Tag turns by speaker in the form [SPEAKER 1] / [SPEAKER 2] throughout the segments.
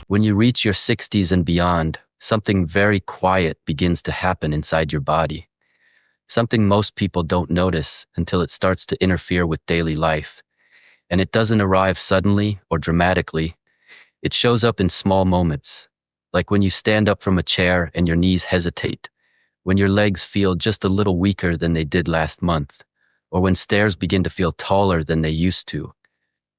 [SPEAKER 1] When you reach your 60s and beyond, something very quiet begins to happen inside your body. Something most people don't notice until it starts to interfere with daily life. And it doesn't arrive suddenly or dramatically. It shows up in small moments, like when you stand up from a chair and your knees hesitate, when your legs feel just a little weaker than they did last month, or when stairs begin to feel taller than they used to.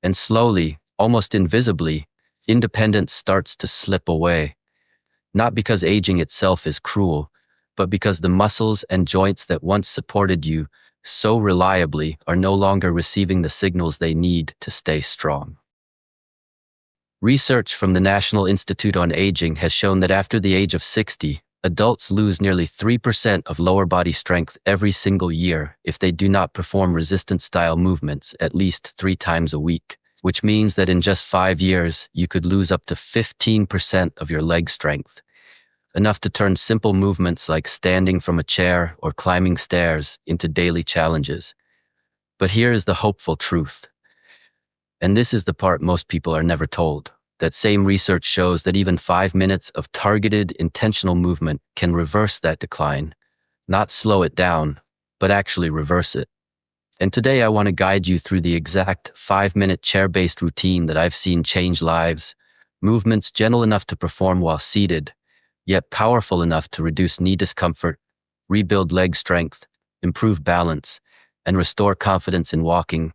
[SPEAKER 1] And slowly, almost invisibly, independence starts to slip away. Not because aging itself is cruel, but because the muscles and joints that once supported you so reliably are no longer receiving the signals they need to stay strong. Research from the National Institute on Aging has shown that after the age of 60, adults lose nearly 3% of lower body strength every single year if they do not perform resistance-style movements at least 3 times a week, which means that in just 5 years, you could lose up to 15% of your leg strength, enough to turn simple movements like standing from a chair or climbing stairs into daily challenges. But here is the hopeful truth. And this is the part most people are never told. That same research shows that even 5 minutes of targeted, intentional movement can reverse that decline, not slow it down, but actually reverse it. And today I want to guide you through the exact 5-minute chair-based routine that I've seen change lives, movements gentle enough to perform while seated, yet powerful enough to reduce knee discomfort, rebuild leg strength, improve balance, and restore confidence in walking,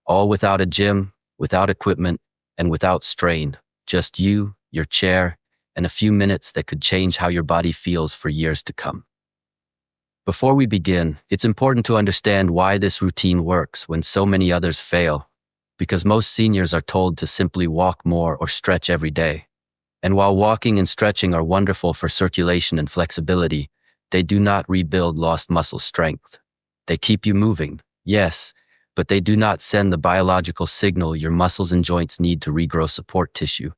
[SPEAKER 1] all without a gym, without equipment, and without strain. Just you, your chair, and a few minutes that could change how your body feels for years to come. Before we begin, it's important to understand why this routine works when so many others fail, because most seniors are told to simply walk more or stretch every day. And while walking and stretching are wonderful for circulation and flexibility, they do not rebuild lost muscle strength. They keep you moving, yes, but they do not send the biological signal your muscles and joints need to regrow support tissue.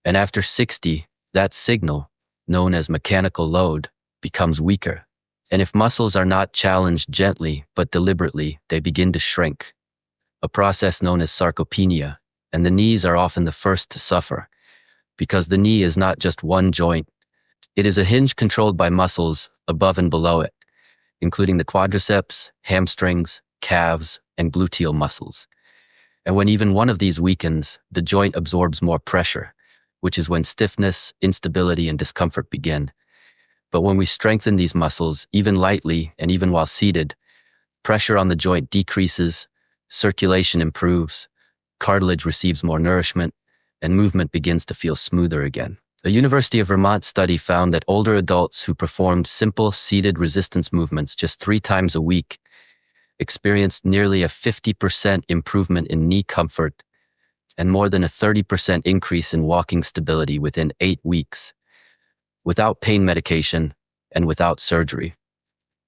[SPEAKER 1] And after 60, that signal, known as mechanical load, becomes weaker. And if muscles are not challenged gently but deliberately, they begin to shrink, a process known as sarcopenia, and the knees are often the first to suffer, because the knee is not just one joint. It is a hinge controlled by muscles above and below it, including the quadriceps, hamstrings, calves, and gluteal muscles. And when even one of these weakens, the joint absorbs more pressure, which is when stiffness, instability, and discomfort begin. But when we strengthen these muscles, even lightly and even while seated, pressure on the joint decreases, circulation improves, cartilage receives more nourishment, and movement begins to feel smoother again. A University of Vermont study found that older adults who performed simple seated resistance movements just 3 times a week experienced nearly a 50% improvement in knee comfort and more than a 30% increase in walking stability within 8 weeks, without pain medication and without surgery.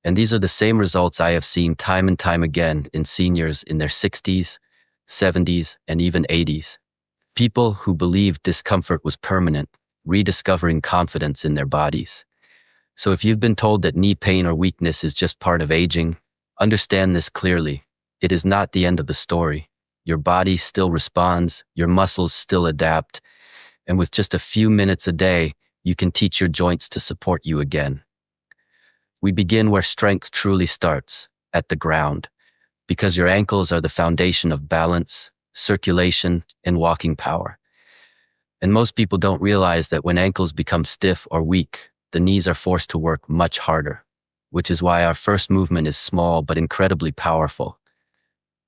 [SPEAKER 1] And these are the same results I have seen time and time again in seniors in their 60s, 70s, and even 80s. People who believed discomfort was permanent, rediscovering confidence in their bodies. So if you've been told that knee pain or weakness is just part of aging, understand this clearly. It is not the end of the story. Your body still responds, your muscles still adapt, and with just a few minutes a day, you can teach your joints to support you again. We begin where strength truly starts, at the ground, because your ankles are the foundation of balance, circulation, and walking power. And most people don't realize that when ankles become stiff or weak, the knees are forced to work much harder, which is why our first movement is small but incredibly powerful.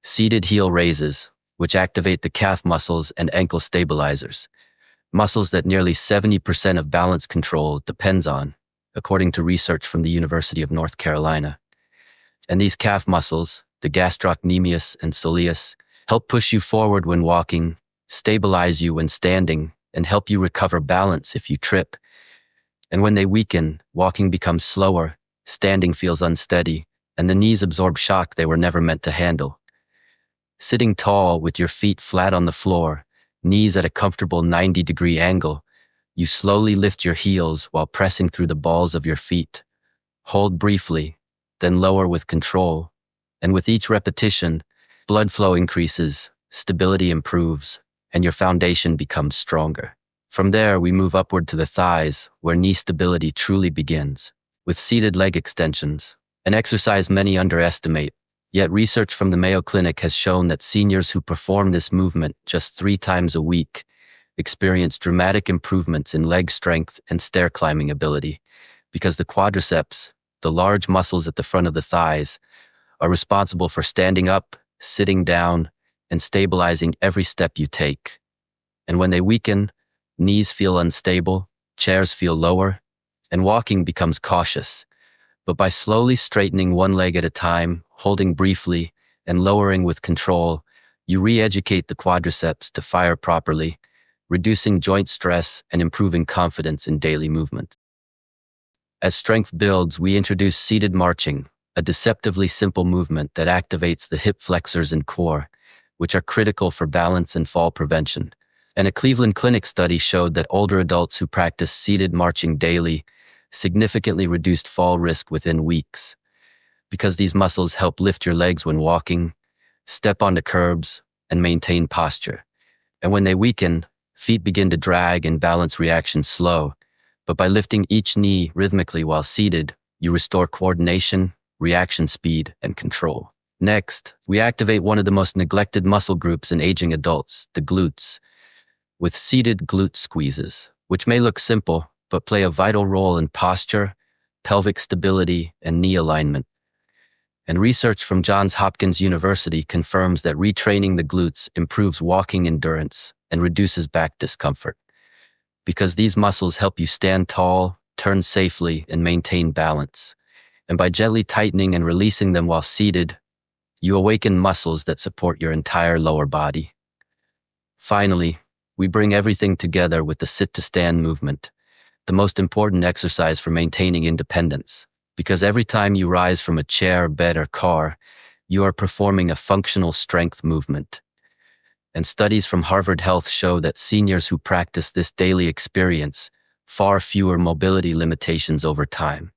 [SPEAKER 1] Seated heel raises, which activate the calf muscles and ankle stabilizers, muscles that nearly 70% of balance control depends on, according to research from the University of North Carolina. And these calf muscles, the gastrocnemius and soleus, help push you forward when walking, stabilize you when standing, and help you recover balance if you trip. And when they weaken, walking becomes slower, standing feels unsteady, and the knees absorb shock they were never meant to handle. Sitting tall with your feet flat on the floor, knees at a comfortable 90-degree angle, you slowly lift your heels while pressing through the balls of your feet. Hold briefly, then lower with control. And with each repetition, blood flow increases, stability improves, and your foundation becomes stronger. From there, we move upward to the thighs, where knee stability truly begins, with seated leg extensions, an exercise many underestimate. Yet research from the Mayo Clinic has shown that seniors who perform this movement just 3 times a week experience dramatic improvements in leg strength and stair climbing ability, because the quadriceps, the large muscles at the front of the thighs, are responsible for standing up, sitting down, and stabilizing every step you take. And when they weaken, knees feel unstable, chairs feel lower, and walking becomes cautious. But by slowly straightening one leg at a time, holding briefly, and lowering with control, you re-educate the quadriceps to fire properly, reducing joint stress and improving confidence in daily movement. As strength builds, we introduce seated marching, a deceptively simple movement that activates the hip flexors and core, which are critical for balance and fall prevention. And a Cleveland Clinic study showed that older adults who practiced seated marching daily significantly reduced fall risk within weeks, because these muscles help lift your legs when walking, step onto curbs, and maintain posture. And when they weaken, feet begin to drag and balance reactions slow. But by lifting each knee rhythmically while seated, you restore coordination, reaction speed, and control. Next, we activate one of the most neglected muscle groups in aging adults, the glutes, with seated glute squeezes, which may look simple, but play a vital role in posture, pelvic stability, and knee alignment. And research from Johns Hopkins University confirms that retraining the glutes improves walking endurance and reduces back discomfort, because these muscles help you stand tall, turn safely, and maintain balance. And by gently tightening and releasing them while seated, you awaken muscles that support your entire lower body. Finally, we bring everything together with the sit-to-stand movement, the most important exercise for maintaining independence, because every time you rise from a chair, bed, or car, you are performing a functional strength movement. And studies from Harvard Health show that seniors who practice this daily experience far fewer mobility limitations over time,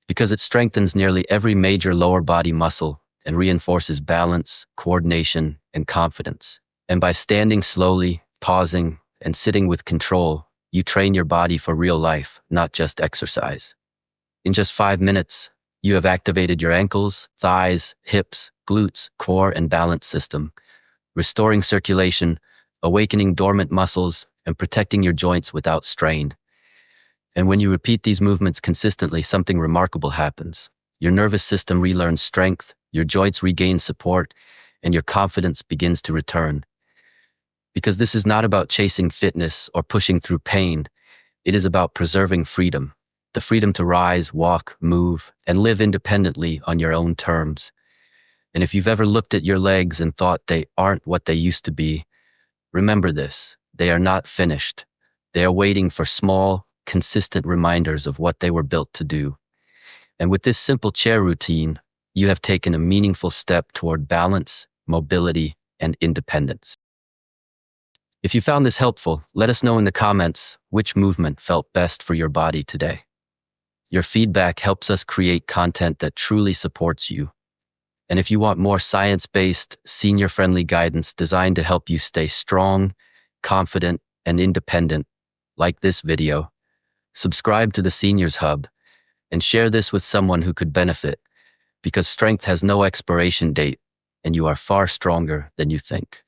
[SPEAKER 1] because it strengthens nearly every major lower body muscle and reinforces balance, coordination, and confidence. And by standing slowly, pausing, and sitting with control, you train your body for real life, not just exercise. In just 5 minutes, you have activated your ankles, thighs, hips, glutes, core, and balance system, restoring circulation, awakening dormant muscles, and protecting your joints without strain. And when you repeat these movements consistently, something remarkable happens. Your nervous system relearns strength, your joints regain support, and your confidence begins to return. Because this is not about chasing fitness or pushing through pain, it is about preserving freedom. The freedom to rise, walk, move, and live independently on your own terms. And if you've ever looked at your legs and thought they aren't what they used to be, remember this: they are not finished. They are waiting for small, consistent reminders of what they were built to do. And with this simple chair routine, you have taken a meaningful step toward balance, mobility, and independence. If you found this helpful, let us know in the comments which movement felt best for your body today. Your feedback helps us create content that truly supports you. And if you want more science-based, senior-friendly guidance designed to help you stay strong, confident, and independent, like this video, subscribe to the Seniors Hub and share this with someone who could benefit, because strength has no expiration date, and you are far stronger than you think.